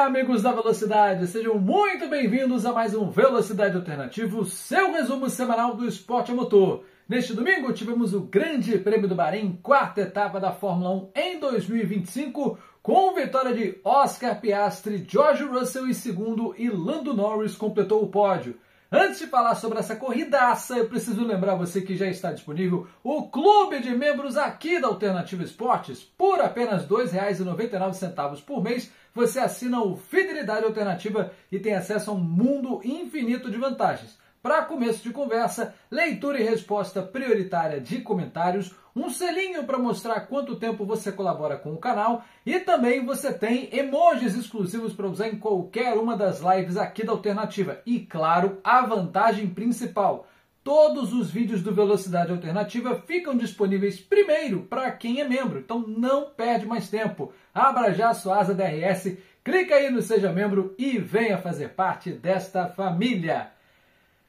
Olá, amigos da Velocidade, sejam muito bem-vindos a mais um Velocidade Alternativo, seu resumo semanal do esporte a motor. Neste domingo tivemos o Grande Prêmio do Bahrein, quarta etapa da Fórmula 1 em 2025, com vitória de Oscar Piastri, George Russell e segundo, e Lando Norris completou o pódio. Antes de falar sobre essa corridaça, eu preciso lembrar você que já está disponível o clube de membros aqui da Alternativa Esportes. Por apenas R$ 2,99 por mês, você assina o Fidelidade Alternativa e tem acesso a um mundo infinito de vantagens. Para começo de conversa, leitura e resposta prioritária de comentários, um selinho para mostrar quanto tempo você colabora com o canal e também você tem emojis exclusivos para usar em qualquer uma das lives aqui da Alternativa. E claro, a vantagem principal, todos os vídeos do Velocidade Alternativa ficam disponíveis primeiro para quem é membro, então não perde mais tempo. Abra já a sua asa DRS, clica aí no Seja Membro e venha fazer parte desta família.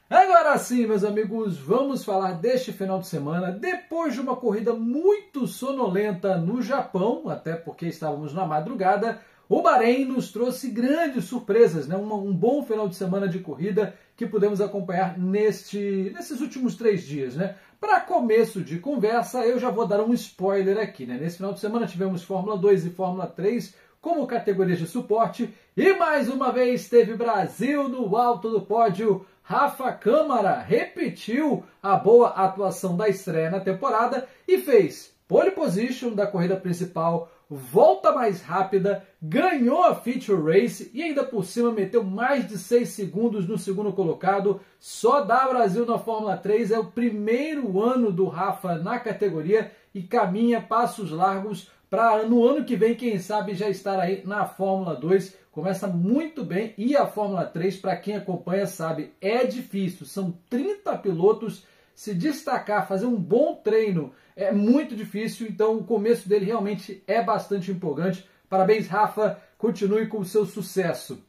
Agora sim, meus amigos, vamos falar deste final de semana, depois de uma corrida muito sonolenta no Japão, até porque estávamos na madrugada. O Bahrein nos trouxe grandes surpresas, né? Um bom final de semana de corrida que pudemos acompanhar nesses últimos 3 dias, né? Para começo de conversa, eu já vou dar um spoiler aqui, né? Nesse final de semana tivemos Fórmula 2 e Fórmula 3 como categorias de suporte e mais uma vez teve Brasil no alto do pódio. Rafa Câmara repetiu a boa atuação da estreia na temporada e fez pole position da corrida principal, volta mais rápida, ganhou a feature race e ainda por cima meteu mais de 6 segundos no segundo colocado. Só dá Brasil na Fórmula 3, é o primeiro ano do Rafa na categoria e caminha passos largos para no ano que vem, quem sabe, já estar aí na Fórmula 2. Começa muito bem e a Fórmula 3, para quem acompanha, sabe, é difícil. São 30 pilotos, se destacar, fazer um bom treino é muito difícil, então o começo dele realmente é bastante empolgante. Parabéns, Rafa, continue com o seu sucesso.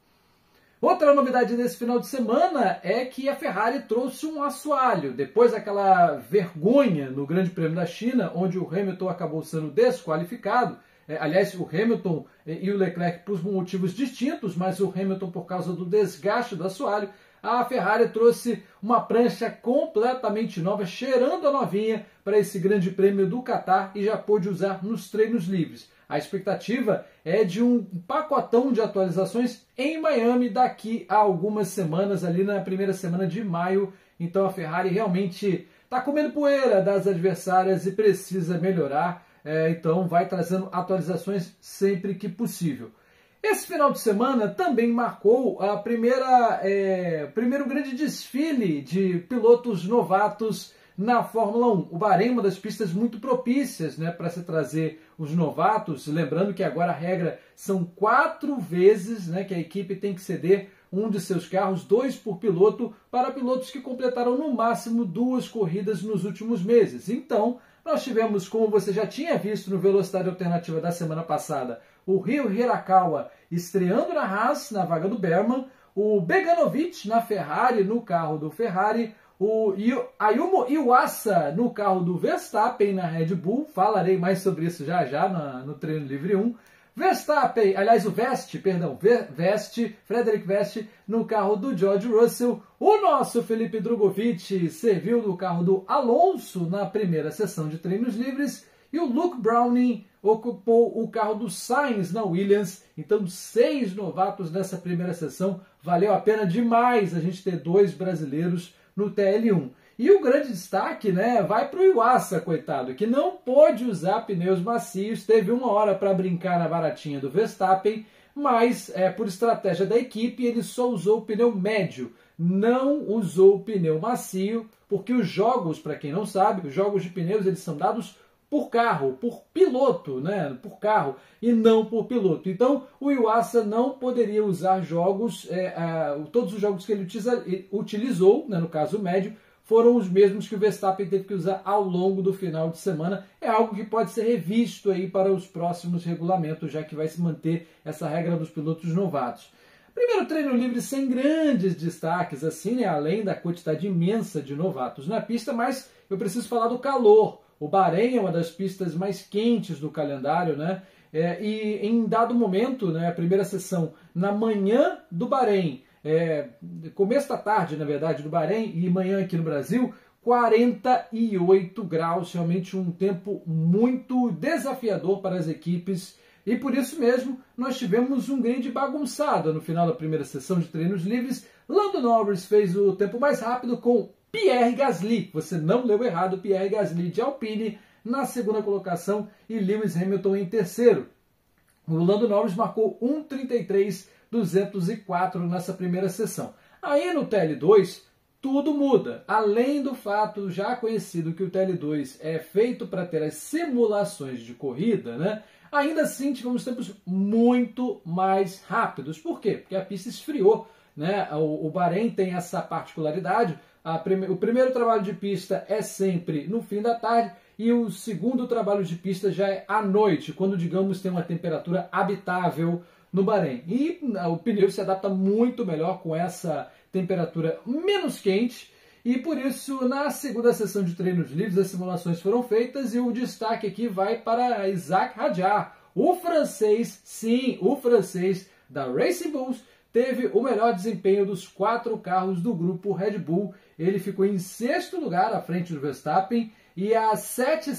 Outra novidade desse final de semana é que a Ferrari trouxe um assoalho. Depois daquela vergonha no Grande Prêmio da China, onde o Hamilton acabou sendo desqualificado, aliás, o Hamilton e o Leclerc por motivos distintos, mas o Hamilton por causa do desgaste do assoalho, a Ferrari trouxe uma prancha completamente nova, cheirando a novinha, para esse Grande Prêmio do Catar e já pôde usar nos treinos livres. A expectativa é de um pacotão de atualizações em Miami daqui a algumas semanas, ali na primeira semana de maio. Então a Ferrari realmente está comendo poeira das adversárias e precisa melhorar. Então vai trazendo atualizações sempre que possível. Esse final de semana também marcou a primeiro grande desfile de pilotos novatos na Fórmula 1. O Bahrein é uma das pistas muito propícias, né, para se trazer os novatos. Lembrando que agora a regra são 4 vezes, né, que a equipe tem que ceder um de seus carros, 2 por piloto, para pilotos que completaram no máximo 2 corridas nos últimos meses. Então, nós tivemos, como você já tinha visto no Velocidade Alternativa da semana passada, o Ryo Hirakawa estreando na Haas, na vaga do Berman, o Beganovic na Ferrari, no carro do Ferrari, o Ayumu Iwasa no carro do Verstappen na Red Bull, falarei mais sobre isso já no treino livre 1, Frederic Vest no carro do George Russell, o nosso Felipe Drugovich serviu no carro do Alonso na primeira sessão de treinos livres e o Luke Browning ocupou o carro do Sainz na Williams. Então 6 novatos nessa primeira sessão, valeu a pena demais a gente ter 2 brasileiros no TL1. E o grande destaque, né, vai para o Iwasa, coitado, que não pôde usar pneus macios, teve 1 hora para brincar na baratinha do Verstappen, mas por estratégia da equipe ele só usou o pneu médio, não usou o pneu macio, porque os jogos, para quem não sabe, os jogos de pneus eles são dados por carro, por piloto, né, por carro, e não por piloto. Então o Iwasa não poderia usar jogos, todos os jogos que ele utilizou, né, no caso médio, foram os mesmos que o Verstappen teve que usar ao longo do final de semana. É algo que pode ser revisto aí para os próximos regulamentos, já que vai se manter essa regra dos pilotos novatos. Primeiro treino livre sem grandes destaques, assim, né, além da quantidade imensa de novatos na pista, mas eu preciso falar do calor. O Bahrein é uma das pistas mais quentes do calendário, né? e em dado momento, né, a primeira sessão na manhã do Bahrein, começo da tarde, na verdade, do Bahrein e manhã aqui no Brasil, 48 graus, realmente um tempo muito desafiador para as equipes. E por isso mesmo, nós tivemos um grid bagunçado no final da primeira sessão de treinos livres. Lando Norris fez o tempo mais rápido com Pierre Gasly. Você não leu errado, Pierre Gasly de Alpine na segunda colocação e Lewis Hamilton em terceiro. O Lando Norris marcou 1:33.204 nessa primeira sessão. Aí no TL2, tudo muda. Além do fato já conhecido que o TL2 é feito para ter as simulações de corrida, né? Ainda assim tivemos tempos muito mais rápidos. Por quê? Porque a pista esfriou, né? O Bahrein tem essa particularidade. O primeiro trabalho de pista é sempre no fim da tarde e o segundo trabalho de pista já é à noite, quando, digamos, tem uma temperatura habitável no Bahrein. E o pneu se adapta muito melhor com essa temperatura menos quente. E por isso, na segunda sessão de treinos livres, as simulações foram feitas e o destaque aqui vai para Isaac Hadjar, o francês, sim, o francês da Racing Bulls, teve o melhor desempenho dos 4 carros do grupo Red Bull. Ele ficou em sexto lugar, à frente do Verstappen, e a 7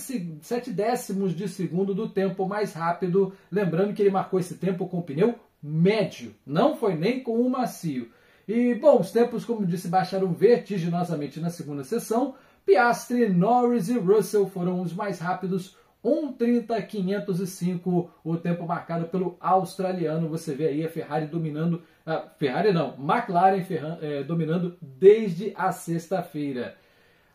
décimos de segundo do tempo mais rápido. Lembrando que ele marcou esse tempo com pneu médio, não foi nem com o macio. E, bom, os tempos, como disse, baixaram vertiginosamente na segunda sessão. Piastri, Norris e Russell foram os mais rápidos, 1:30.505, o tempo marcado pelo australiano. Você vê aí a Ferrari dominando, McLaren dominando desde a sexta-feira.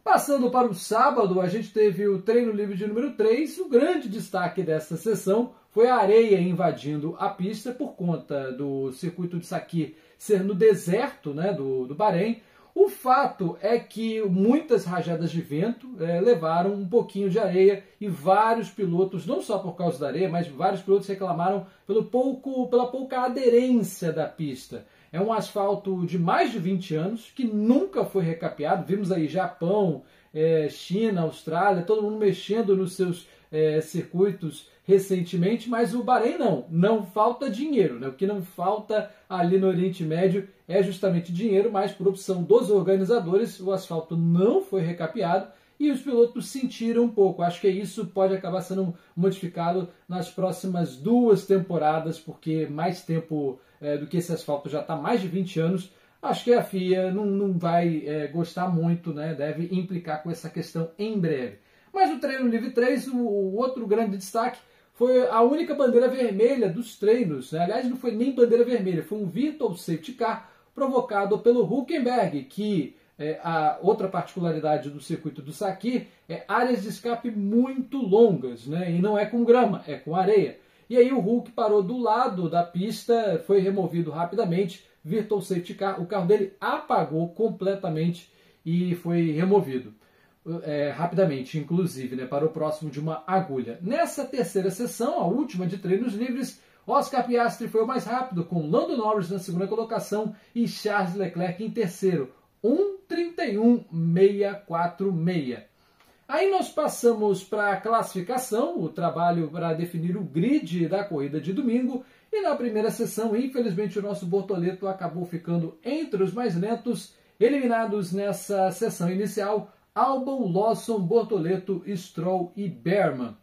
Passando para o sábado, a gente teve o treino livre de número 3. O grande destaque dessa sessão foi a areia invadindo a pista por conta do circuito de Sakir ser no deserto, né, do Bahrein. O fato é que muitas rajadas de vento levaram um pouquinho de areia e vários pilotos, não só por causa da areia, mas vários pilotos reclamaram pela pouca aderência da pista. É um asfalto de mais de 20 anos, que nunca foi recapeado. Vimos aí Japão, China, Austrália, todo mundo mexendo nos seus circuitos recentemente, mas o Bahrein não falta dinheiro, né? O que não falta ali no Oriente Médio é justamente dinheiro, mas por opção dos organizadores, o asfalto não foi recapeado e os pilotos sentiram um pouco. Acho que isso pode acabar sendo modificado nas próximas 2 temporadas, porque mais tempo do que esse asfalto já está mais de 20 anos. Acho que a FIA não vai gostar muito, né? Deve implicar com essa questão em breve. Mas o treino livre 3, o outro grande destaque, foi a única bandeira vermelha dos treinos, né? Aliás, não foi nem bandeira vermelha, foi um Virtual Safety Car provocado pelo Hülkenberg, que a outra particularidade do circuito do Sakir é áreas de escape muito longas, né? E não é com grama, é com areia. E aí o Hulk parou do lado da pista, foi removido rapidamente, Virtual Safety Car, o carro dele apagou completamente e foi removido. Rapidamente, inclusive, né, parou próximo de uma agulha. Nessa terceira sessão, a última de treinos livres, Oscar Piastri foi o mais rápido, com Lando Norris na segunda colocação e Charles Leclerc em terceiro, 1:31.646. Aí nós passamos para a classificação, o trabalho para definir o grid da corrida de domingo, e na primeira sessão, infelizmente, o nosso Bortoleto acabou ficando entre os mais lentos, eliminados nessa sessão inicial, Albon, Lawson, Bortoleto, Stroll e Behrman.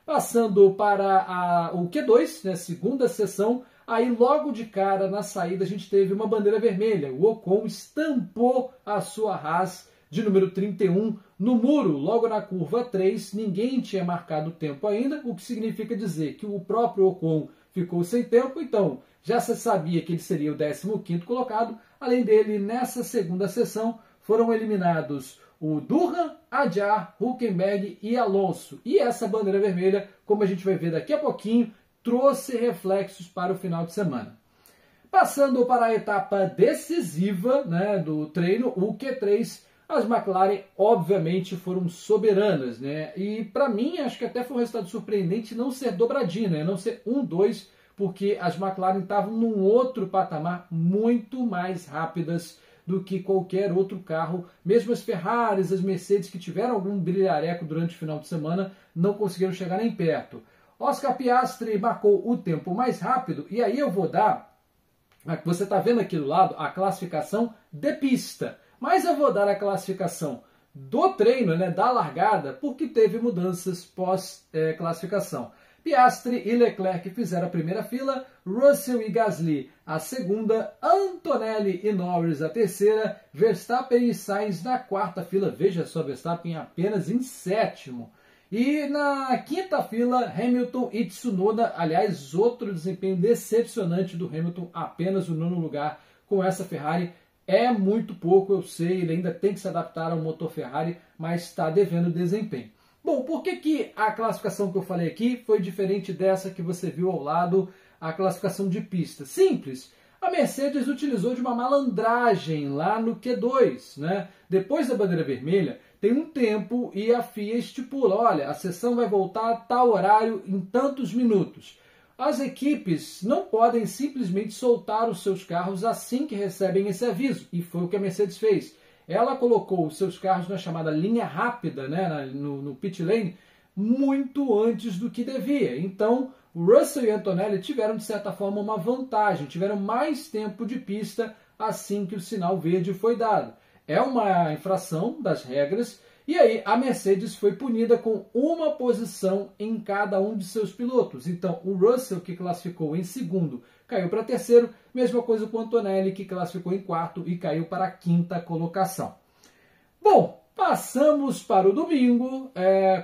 Passando para o Q2, né, segunda sessão, aí logo de cara na saída a gente teve uma bandeira vermelha. O Ocon estampou a sua Haas de número 31 no muro, logo na curva 3. Ninguém tinha marcado tempo ainda, o que significa dizer que o próprio Ocon ficou sem tempo, então já se sabia que ele seria o 15º colocado. Além dele, nessa segunda sessão, foram eliminados o Durham, Hadjar, Hülkenberg e Alonso. E essa bandeira vermelha, como a gente vai ver daqui a pouquinho, trouxe reflexos para o final de semana. Passando para a etapa decisiva, né, do treino, o Q3, as McLaren obviamente foram soberanas, né? E para mim acho que até foi um resultado surpreendente não ser dobradinha, né? Não ser 1-2, porque as McLaren estavam num outro patamar, muito mais rápidas do que qualquer outro carro. Mesmo as Ferraris, as Mercedes, que tiveram algum brilhareco durante o final de semana, não conseguiram chegar nem perto. Oscar Piastri marcou o tempo mais rápido, e aí eu vou dar, você está vendo aqui do lado, a classificação de pista, mas eu vou dar a classificação do treino, né, da largada, porque teve mudanças pós-classificação. Piastri e Leclerc fizeram a primeira fila, Russell e Gasly a segunda, Antonelli e Norris a terceira, Verstappen e Sainz na quarta fila, veja só, Verstappen apenas em sétimo. E na quinta fila, Hamilton e Tsunoda, aliás, outro desempenho decepcionante do Hamilton, apenas o nono lugar com essa Ferrari. É muito pouco, eu sei, ele ainda tem que se adaptar ao motor Ferrari, mas está devendo desempenho. Bom, por que a classificação que eu falei aqui foi diferente dessa que você viu ao lado, a classificação de pista? Simples. A Mercedes utilizou de uma malandragem lá no Q2, né? Depois da bandeira vermelha, tem um tempo e a FIA estipula, olha, a sessão vai voltar a tal horário em tantos minutos. As equipes não podem simplesmente soltar os seus carros assim que recebem esse aviso, e foi o que a Mercedes fez. Ela colocou os seus carros na chamada linha rápida, né, no pit lane, muito antes do que devia. Então, o Russell e Antonelli tiveram, de certa forma, uma vantagem, tiveram mais tempo de pista assim que o sinal verde foi dado. É uma infração das regras, e aí a Mercedes foi punida com uma posição em cada um de seus pilotos. Então, o Russell, que classificou em segundo, caiu para terceiro, mesma coisa com o Antonelli, que classificou em quarto e caiu para a quinta colocação. Bom, passamos para o domingo,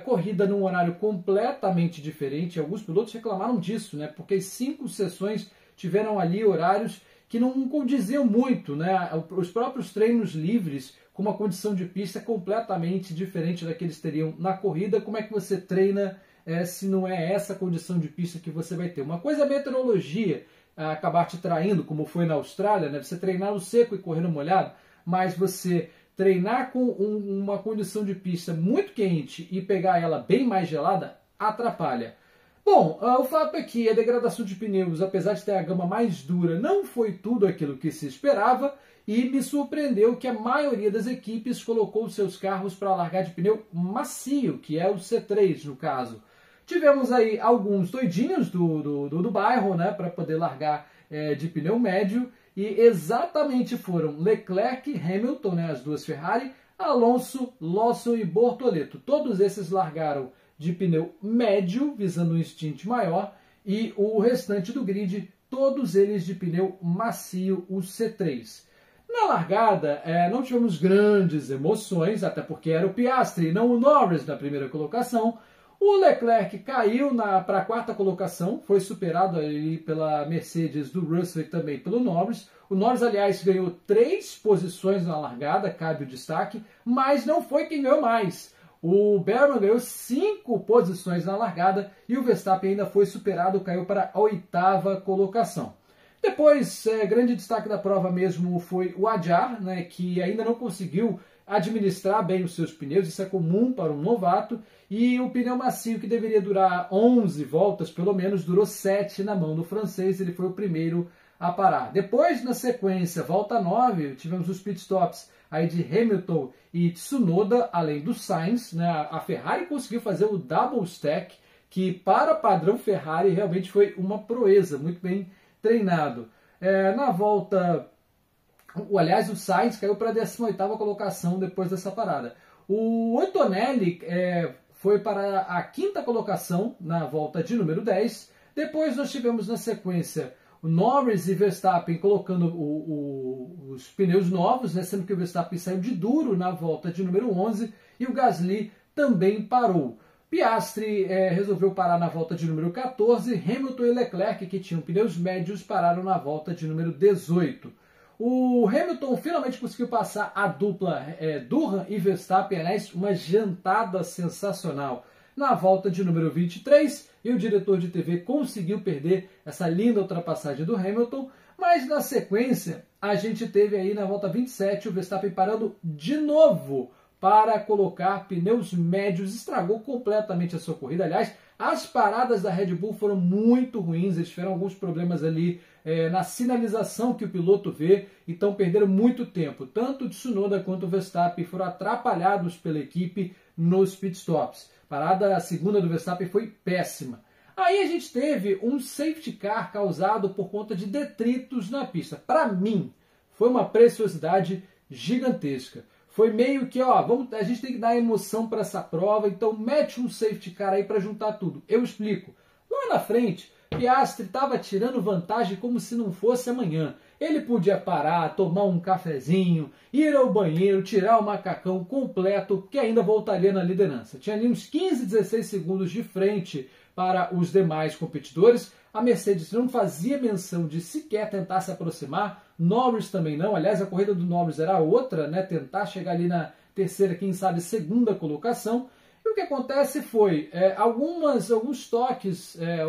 corrida num horário completamente diferente. Alguns pilotos reclamaram disso, né? Porque as 5 sessões tiveram ali horários que não condiziam muito, né? Os próprios treinos livres com uma condição de pista completamente diferente da que eles teriam na corrida. Como é que você treina se não é essa condição de pista que você vai ter? Uma coisa é a meteorologia acabar te traindo, como foi na Austrália, né? Você treinar no seco e correr no molhado, mas você treinar com uma condição de pista muito quente e pegar ela bem mais gelada, atrapalha. Bom, o fato é que a degradação de pneus, apesar de ter a gama mais dura, não foi tudo aquilo que se esperava, e me surpreendeu que a maioria das equipes colocou seus carros para largar de pneu macio, que é o C3 no caso. Tivemos aí alguns doidinhos do bairro, né, para poder largar de pneu médio, e exatamente foram Leclerc e Hamilton, né, as duas Ferrari, Alonso, Lawson e Bortoleto. Todos esses largaram de pneu médio, visando um stint maior, e o restante do grid, todos eles de pneu macio, o C3. Na largada, não tivemos grandes emoções, até porque era o Piastri e não o Norris na primeira colocação. O Leclerc caiu para a quarta colocação, foi superado ali pela Mercedes do Russell e também pelo Norris. O Norris, aliás, ganhou 3 posições na largada, cabe o destaque, mas não foi quem ganhou mais. O Berman ganhou 5 posições na largada e o Verstappen ainda foi superado, caiu para a 8ª colocação. Depois, grande destaque da prova mesmo foi o Adjar, né, que ainda não conseguiu administrar bem os seus pneus, isso é comum para um novato, e o pneu macio, que deveria durar 11 voltas, pelo menos, durou 7 na mão do francês, ele foi o primeiro a parar. Depois, na sequência, volta 9, tivemos os pitstops aí de Hamilton e Tsunoda, além do Sainz, né, a Ferrari conseguiu fazer o double stack, que para padrão Ferrari realmente foi uma proeza, muito bem treinado. Na volta, aliás, o Sainz caiu para a 18ª colocação depois dessa parada. O Antonelli foi para a 5ª colocação na volta de número 10. Depois nós tivemos na sequência o Norris e Verstappen colocando os pneus novos, né, sendo que o Verstappen saiu de duro na volta de número 11 e o Gasly também parou. Piastri resolveu parar na volta de número 14, Hamilton e Leclerc, que tinham pneus médios, pararam na volta de número 18. O Hamilton finalmente conseguiu passar a dupla Durham e Verstappen, aliás, uma jantada sensacional na volta de número 23, e o diretor de TV conseguiu perder essa linda ultrapassagem do Hamilton, mas na sequência a gente teve aí na volta 27 o Verstappen parando de novo para colocar pneus médios, estragou completamente a sua corrida. Aliás, as paradas da Red Bull foram muito ruins, eles tiveram alguns problemas ali na sinalização que o piloto vê, então perderam muito tempo. Tanto o Tsunoda quanto o Verstappen foram atrapalhados pela equipe nos pitstops. A segunda do Verstappen foi péssima. Aí a gente teve um safety car causado por conta de detritos na pista. Para mim, foi uma preciosidade gigantesca. Foi meio que, a gente tem que dar emoção para essa prova, então mete um safety car aí para juntar tudo. Eu explico. Lá na frente, Piastri estava tirando vantagem como se não fosse amanhã. Ele podia parar, tomar um cafezinho, ir ao banheiro, tirar o macacão completo, que ainda voltaria na liderança. Tinha ali uns 15, 16 segundos de frente para os demais competidores. A Mercedes não fazia menção de sequer tentar se aproximar, Norris também não. Aliás, a corrida do Norris era outra, né? Tentar chegar ali na terceira, quem sabe segunda colocação. E o que acontece foi,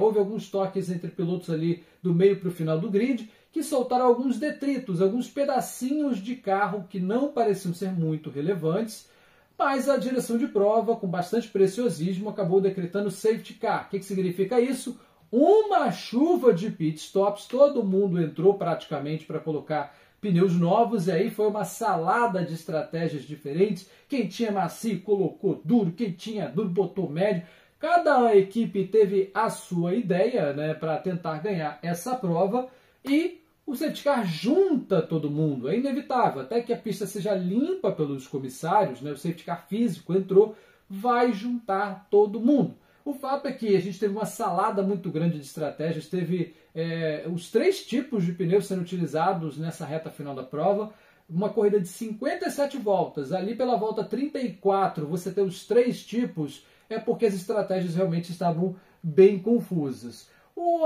houve alguns toques entre pilotos ali do meio para o final do grid, que soltaram alguns detritos, alguns pedacinhos de carro que não pareciam ser muito relevantes, mas a direção de prova, com bastante preciosismo, acabou decretando safety car. O que significa isso? Uma chuva de pit stops, todo mundo entrou praticamente para colocar pneus novos, e aí foi uma salada de estratégias diferentes. Quem tinha macio colocou duro, quem tinha duro botou médio. Cada equipe teve a sua ideia, né, para tentar ganhar essa prova, e o safety car junta todo mundo. É inevitável, até que a pista seja limpa pelos comissários, né, o safety car físico entrou, vai juntar todo mundo. O fato é que a gente teve uma salada muito grande de estratégias, teve os 3 tipos de pneus sendo utilizados nessa reta final da prova, uma corrida de 57 voltas, ali pela volta 34 você tem os 3 tipos, é porque as estratégias realmente estavam bem confusas.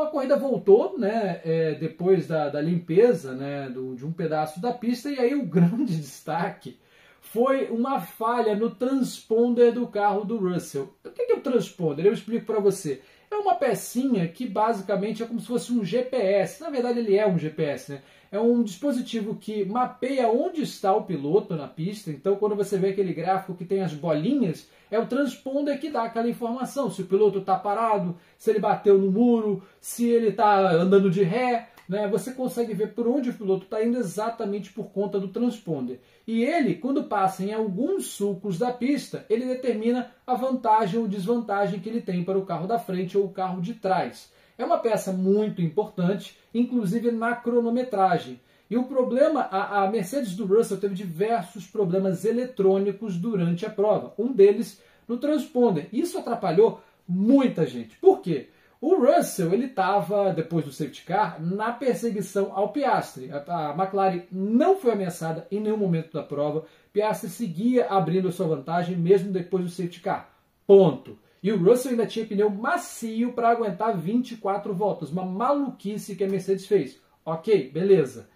A corrida voltou, né, depois da limpeza, né, de um pedaço da pista, e aí o grande destaque foi uma falha no transponder do carro do Russell. O que é o transponder? Eu explico para você. É uma pecinha que basicamente é como se fosse um GPS. Na verdade ele é um GPS, né? É um dispositivo que mapeia onde está o piloto na pista. Então quando você vê aquele gráfico que tem as bolinhas, é o transponder que dá aquela informação. Se o piloto está parado, se ele bateu no muro, se ele está andando de ré, né? Você consegue ver por onde o piloto está indo exatamente por conta do transponder. E ele, quando passa em alguns sulcos da pista, ele determina a vantagem ou desvantagem que ele tem para o carro da frente ou o carro de trás. É uma peça muito importante, inclusive na cronometragem. E o problema, a Mercedes do Russell teve diversos problemas eletrônicos durante a prova. Um deles no transponder. Isso atrapalhou muita gente. Por quê? O Russell, ele estava, depois do safety car, na perseguição ao Piastri. A McLaren não foi ameaçada em nenhum momento da prova. Piastri seguia abrindo a sua vantagem, mesmo depois do safety car. Ponto. E o Russell ainda tinha pneu macio para aguentar 24 voltas. Uma maluquice que a Mercedes fez. Ok, beleza.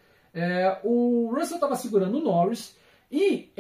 O Russell estava segurando o Norris e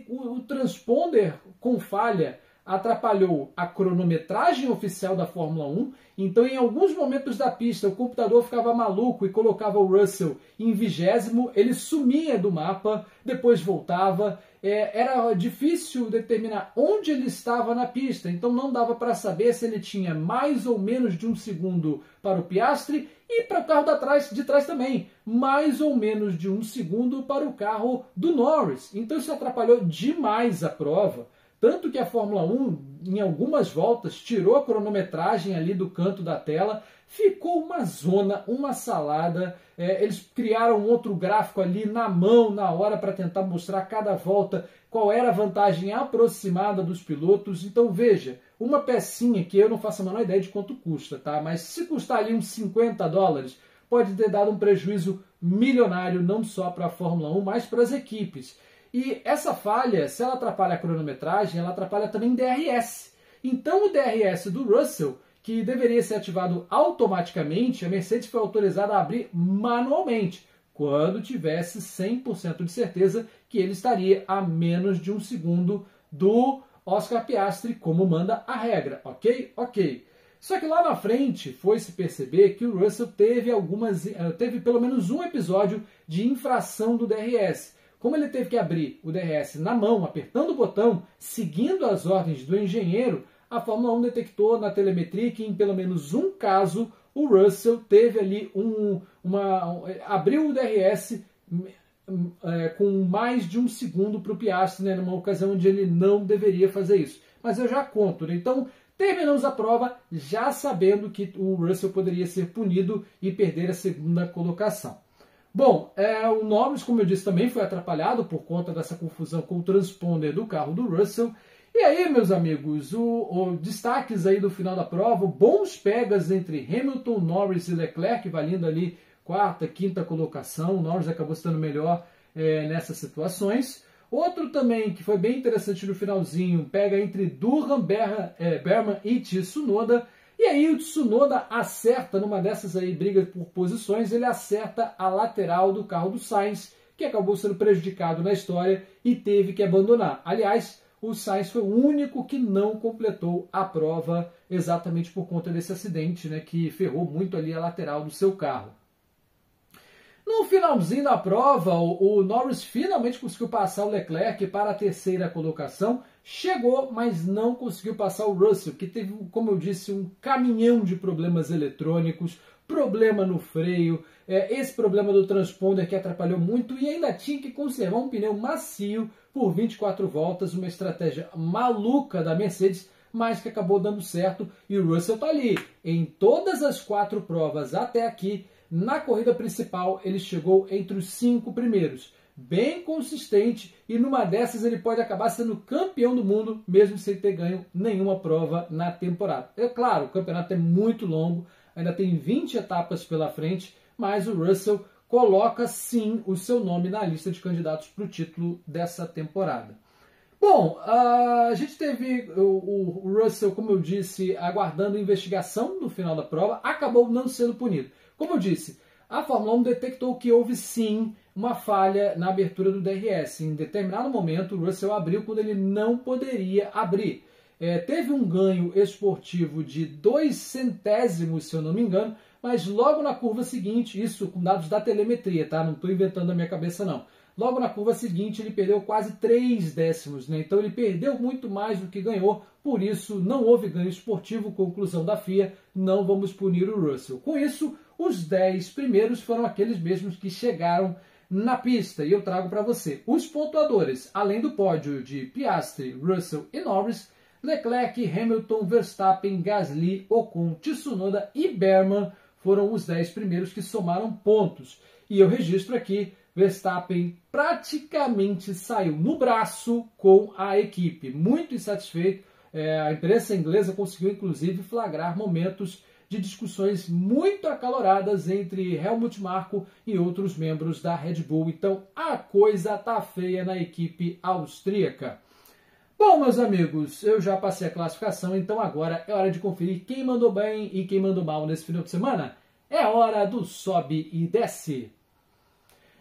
o transponder com falha atrapalhou a cronometragem oficial da Fórmula 1, então em alguns momentos da pista o computador ficava maluco e colocava o Russell em 20º, ele sumia do mapa, depois voltava, era difícil determinar onde ele estava na pista, então não dava para saber se ele tinha mais ou menos de 1 segundo para o Piastri e para o carro de trás também, mais ou menos de 1 segundo para o carro do Norris, então isso atrapalhou demais a prova. Tanto que a Fórmula 1, em algumas voltas, tirou a cronometragem ali do canto da tela, ficou uma zona, uma salada. Eles criaram um outro gráfico ali na mão, na hora, para tentar mostrar cada volta qual era a vantagem aproximada dos pilotos. Então veja, uma pecinha que eu não faço a menor ideia de quanto custa, tá? Mas se custar ali uns $50, pode ter dado um prejuízo milionário, não só para a Fórmula 1, mas para as equipes. E essa falha, se ela atrapalha a cronometragem, ela atrapalha também o DRS. Então o DRS do Russell, que deveria ser ativado automaticamente, a Mercedes foi autorizada a abrir manualmente, quando tivesse 100% de certeza que ele estaria a menos de 1 segundo do Oscar Piastri, como manda a regra, ok? Ok. Só que lá na frente foi-se perceber que o Russell teve pelo menos um episódio de infração do DRS. Como ele teve que abrir o DRS na mão, apertando o botão, seguindo as ordens do engenheiro, a Fórmula 1 detectou na telemetria que em pelo menos um caso o Russell teve ali abriu o DRS com mais de 1 segundo para o Piastri, né, numa ocasião onde ele não deveria fazer isso. Mas eu já conto, né? Então terminamos a prova já sabendo que o Russell poderia ser punido e perder a segunda colocação. Bom, o Norris, como eu disse, também foi atrapalhado por conta dessa confusão com o transponder do carro do Russell. E aí, meus amigos, destaques aí do final da prova, bons pegas entre Hamilton, Norris e Leclerc, valendo ali quarta, quinta colocação. O Norris acabou estando melhor nessas situações. Outro também que foi bem interessante no finalzinho, pega entre Durham, Berman e Tsunoda. E aí o Tsunoda acerta numa dessas aí brigas por posições, ele acerta a lateral do carro do Sainz, que acabou sendo prejudicado na história e teve que abandonar. Aliás, o Sainz foi o único que não completou a prova exatamente por conta desse acidente, né, que ferrou muito ali a lateral do seu carro. No finalzinho da prova, o Norris finalmente conseguiu passar o Leclerc para a terceira colocação. Chegou, mas não conseguiu passar o Russell, que teve, como eu disse, um caminhão de problemas eletrônicos, problema no freio, esse problema do transponder que atrapalhou muito e ainda tinha que conservar um pneu macio por 24 voltas, uma estratégia maluca da Mercedes, mas que acabou dando certo e o Russell está ali. Em todas as 4 provas até aqui, na corrida principal, ele chegou entre os 5 primeiros. Bem consistente e numa dessas ele pode acabar sendo campeão do mundo, mesmo sem ter ganho nenhuma prova na temporada. É claro, o campeonato é muito longo, ainda tem 20 etapas pela frente, mas o Russell coloca sim o seu nome na lista de candidatos para o título dessa temporada. Bom, a gente teve o Russell, como eu disse, aguardando investigação no final da prova, acabou não sendo punido. Como eu disse, a Fórmula 1 detectou que houve sim uma falha na abertura do DRS. Em determinado momento, o Russell abriu quando ele não poderia abrir. Teve um ganho esportivo de 2 centésimos, se eu não me engano, mas logo na curva seguinte, isso com dados da telemetria, tá? Não estou inventando na minha cabeça não. Logo na curva seguinte ele perdeu quase 3 décimos, né? Então ele perdeu muito mais do que ganhou, por isso não houve ganho esportivo, conclusão da FIA, não vamos punir o Russell. Com isso, os 10 primeiros foram aqueles mesmos que chegaram na pista, e eu trago para você os pontuadores, além do pódio de Piastri, Russell e Norris, Leclerc, Hamilton, Verstappen, Gasly, Ocon, Tsunoda e Berman foram os 10 primeiros que somaram pontos. E eu registro aqui, Verstappen praticamente saiu no braço com a equipe, muito insatisfeito. A imprensa inglesa conseguiu inclusive flagrar momentos de discussões muito acaloradas entre Helmut Marko e outros membros da Red Bull. Então a coisa tá feia na equipe austríaca. Bom, meus amigos, eu já passei a classificação, então agora é hora de conferir quem mandou bem e quem mandou mal nesse final de semana. É hora do sobe e desce.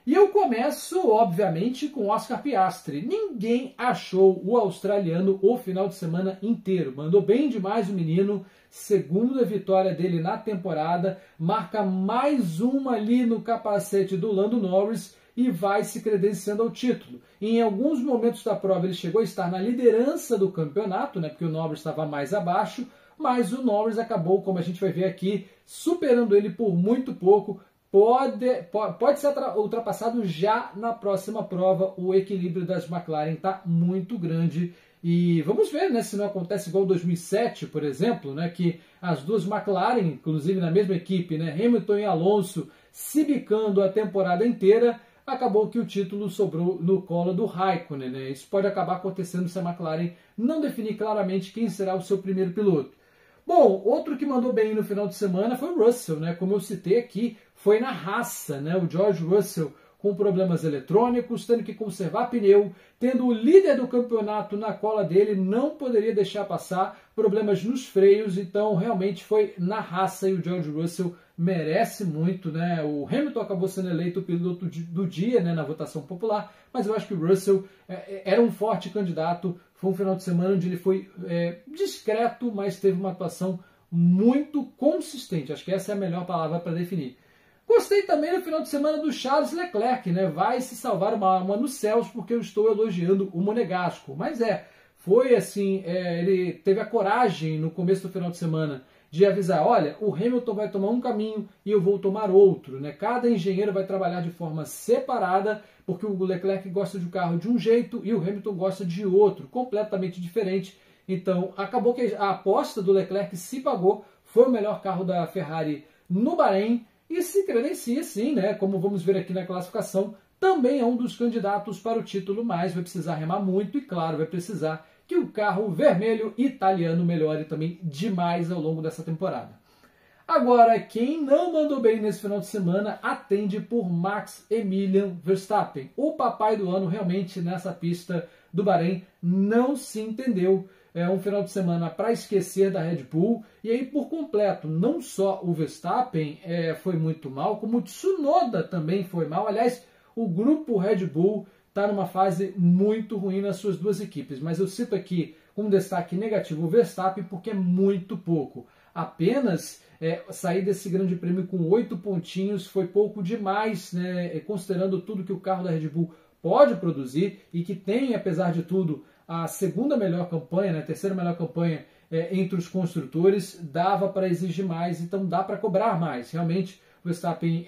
E eu começo, obviamente, com Oscar Piastri. Ninguém achou o australiano o final de semana inteiro. Mandou bem demais o menino, segunda vitória dele na temporada, marca mais uma ali no capacete do Lando Norris e vai se credenciando ao título. Em alguns momentos da prova ele chegou a estar na liderança do campeonato, né, porque o Norris estava mais abaixo, mas o Norris acabou, como a gente vai ver aqui, superando ele por muito pouco. Pode ser ultrapassado já na próxima prova. O equilíbrio das McLaren está muito grande e vamos ver, né, se não acontece igual 2007, por exemplo, né, que as duas McLaren, inclusive na mesma equipe, né, Hamilton e Alonso, se bicando a temporada inteira, acabou que o título sobrou no colo do Raikkonen, né? Isso pode acabar acontecendo se a McLaren não definir claramente quem será o seu primeiro piloto. Bom, outro que mandou bem no final de semana foi o Russell, né? Como eu citei aqui, foi na raça, né? O George Russell com problemas eletrônicos, tendo que conservar pneu, tendo o líder do campeonato na cola dele, não poderia deixar passar, problemas nos freios, então realmente foi na raça e o George Russell merece muito, né? O Hamilton acabou sendo eleito o piloto do dia, né, na votação popular, mas eu acho que o Russell era um forte candidato. Foi um final de semana onde ele foi discreto, mas teve uma atuação muito consistente. Acho que essa é a melhor palavra para definir. Gostei também no final de semana do Charles Leclerc, né? Vai se salvar uma alma nos céus porque eu estou elogiando o Monegasco. Mas foi assim, ele teve a coragem no começo do final de semana de avisar, olha, o Hamilton vai tomar um caminho e eu vou tomar outro, né? Cada engenheiro vai trabalhar de forma separada, porque o Leclerc gosta de um carro de um jeito e o Hamilton gosta de outro, completamente diferente. Então, acabou que a aposta do Leclerc se pagou, foi o melhor carro da Ferrari no Bahrein e se credencia sim, né? Como vamos ver aqui na classificação, também é um dos candidatos para o título, mas vai precisar remar muito e, claro, vai precisar que o carro vermelho italiano melhore também demais ao longo dessa temporada. Agora, quem não mandou bem nesse final de semana atende por Max Emilian Verstappen. O papai do ano realmente nessa pista do Bahrein não se entendeu. É um final de semana para esquecer da Red Bull. E aí, por completo, não só o Verstappen foi muito mal, como o Tsunoda também foi mal. Aliás, o grupo Red Bull está numa fase muito ruim nas suas duas equipes. Mas eu cito aqui como destaque negativo o Verstappen porque é muito pouco. Apenas sair desse grande prêmio com 8 pontinhos foi pouco demais, né, considerando tudo que o carro da Red Bull pode produzir e que tem, apesar de tudo, a segunda melhor campanha, né, a terceira melhor campanha entre os construtores, dava para exigir mais, então dá para cobrar mais. Realmente o Verstappen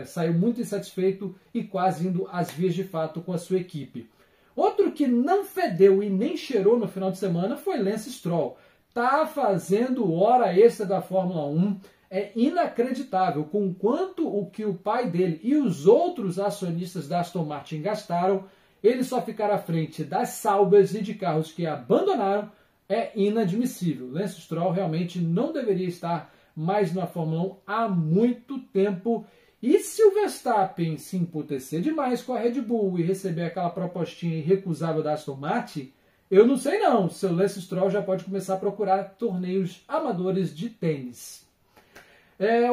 saiu muito insatisfeito e quase indo às vias de fato com a sua equipe. Outro que não fedeu e nem cheirou no final de semana foi Lance Stroll. Está fazendo hora extra da Fórmula 1, é inacreditável com quanto o que o pai dele e os outros acionistas da Aston Martin gastaram, ele só ficar à frente das Saubers e de carros que abandonaram é inadmissível. Lance Stroll realmente não deveria estar mais na Fórmula 1 há muito tempo. E se o Verstappen se emputecer demais com a Red Bull e receber aquela propostinha irrecusável da Aston Martin, eu não sei não, seu Lance Stroll já pode começar a procurar torneios amadores de tênis.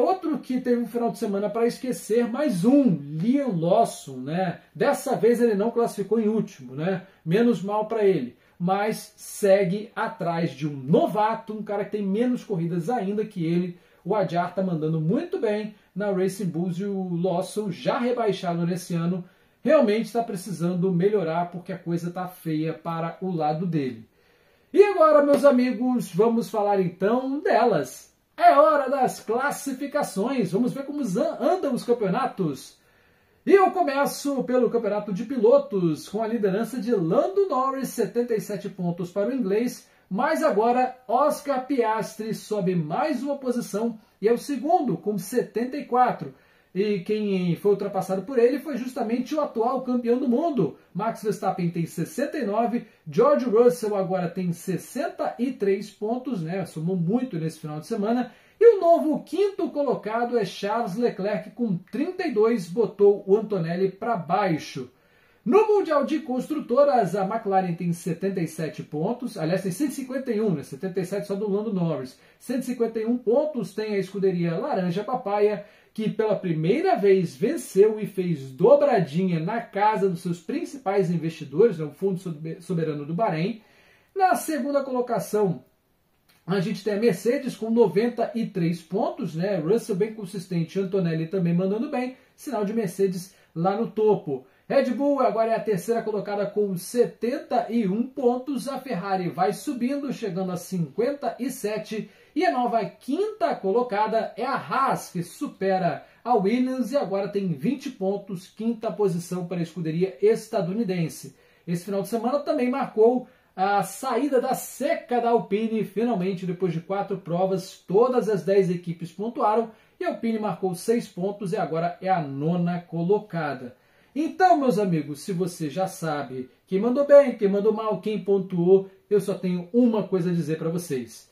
Outro que teve um final de semana para esquecer, mais um, Liam Lawson, né? Dessa vez ele não classificou em último, né? Menos mal para ele, mas segue atrás de um novato, um cara que tem menos corridas ainda que ele. O Adjar está mandando muito bem na Racing Bulls e o Lawson, já rebaixado nesse ano, realmente está precisando melhorar porque a coisa está feia para o lado dele. E agora, meus amigos, vamos falar então delas. É hora das classificações. Vamos ver como andam os campeonatos. E eu começo pelo campeonato de pilotos, com a liderança de Lando Norris, 77 pontos para o inglês, mas agora Oscar Piastri sobe mais uma posição e é o segundo, com 74. E quem foi ultrapassado por ele foi justamente o atual campeão do mundo. Max Verstappen tem 69, George Russell agora tem 63 pontos, né? Somou muito nesse final de semana. E o novo quinto colocado é Charles Leclerc com 32, botou o Antonelli para baixo. No Mundial de Construtoras, a McLaren tem 77 pontos, aliás, tem 151, né? 77 só do Lando Norris. 151 pontos tem a escuderia Laranja Papaya, que pela primeira vez venceu e fez dobradinha na casa dos seus principais investidores, né, o Fundo Soberano do Bahrein. Na segunda colocação, a gente tem a Mercedes com 93 pontos, né? Russell bem consistente, Antonelli também mandando bem, sinal de Mercedes lá no topo. Red Bull agora é a terceira colocada com 71 pontos, a Ferrari vai subindo, chegando a 57, e a nova quinta colocada é a Haas, que supera a Williams e agora tem 20 pontos, quinta posição para a escuderia estadunidense. Esse final de semana também marcou a saída da seca da Alpine, finalmente depois de 4 provas, todas as 10 equipes pontuaram e a Alpine marcou 6 pontos e agora é a nona colocada. Então, meus amigos, se você já sabe quem mandou bem, quem mandou mal, quem pontuou, eu só tenho uma coisa a dizer para vocês.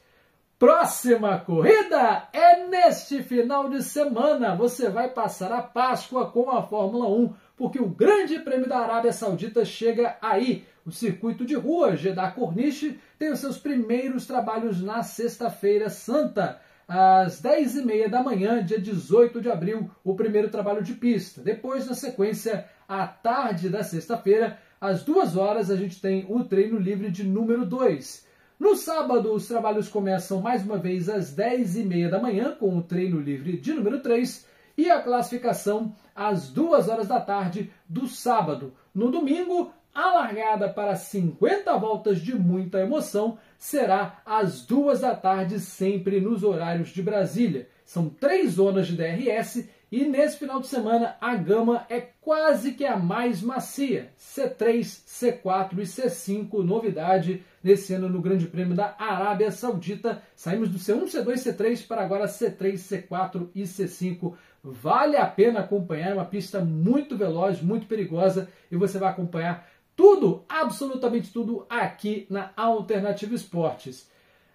Próxima corrida é neste final de semana. Você vai passar a Páscoa com a Fórmula 1, porque o Grande Prêmio da Arábia Saudita chega aí. O circuito de rua Jeddah Corniche tem os seus primeiros trabalhos na sexta-feira santa, às 10h30 da manhã, dia 18 de abril, o primeiro trabalho de pista. Depois, na sequência, à tarde da sexta-feira, às 2 horas, a gente tem o treino livre de número 2. No sábado, os trabalhos começam mais uma vez às 10h30 da manhã, com o treino livre de número 3, e a classificação às 2 horas da tarde do sábado. No domingo, a largada para 50 voltas de muita emoção será às 2 da tarde, sempre nos horários de Brasília. São 3 zonas de DRS E nesse final de semana a gama é quase que a mais macia. C3, C4 e C5, novidade nesse ano no Grande Prêmio da Arábia Saudita. Saímos do C1, C2, C3 para agora C3, C4 e C5. Vale a pena acompanhar, é uma pista muito veloz, muito perigosa e você vai acompanhar tudo, absolutamente tudo aqui na Alternativa Esportes.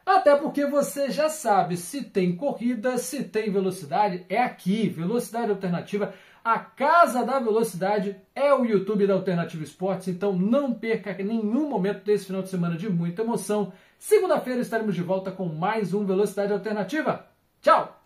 Até porque você já sabe, se tem corrida, se tem velocidade, é aqui. Velocidade Alternativa, a casa da velocidade é o YouTube da Alternativa Esportes, então não perca nenhum momento desse final de semana de muita emoção. Segunda-feira estaremos de volta com mais um Velocidade Alternativa. Tchau!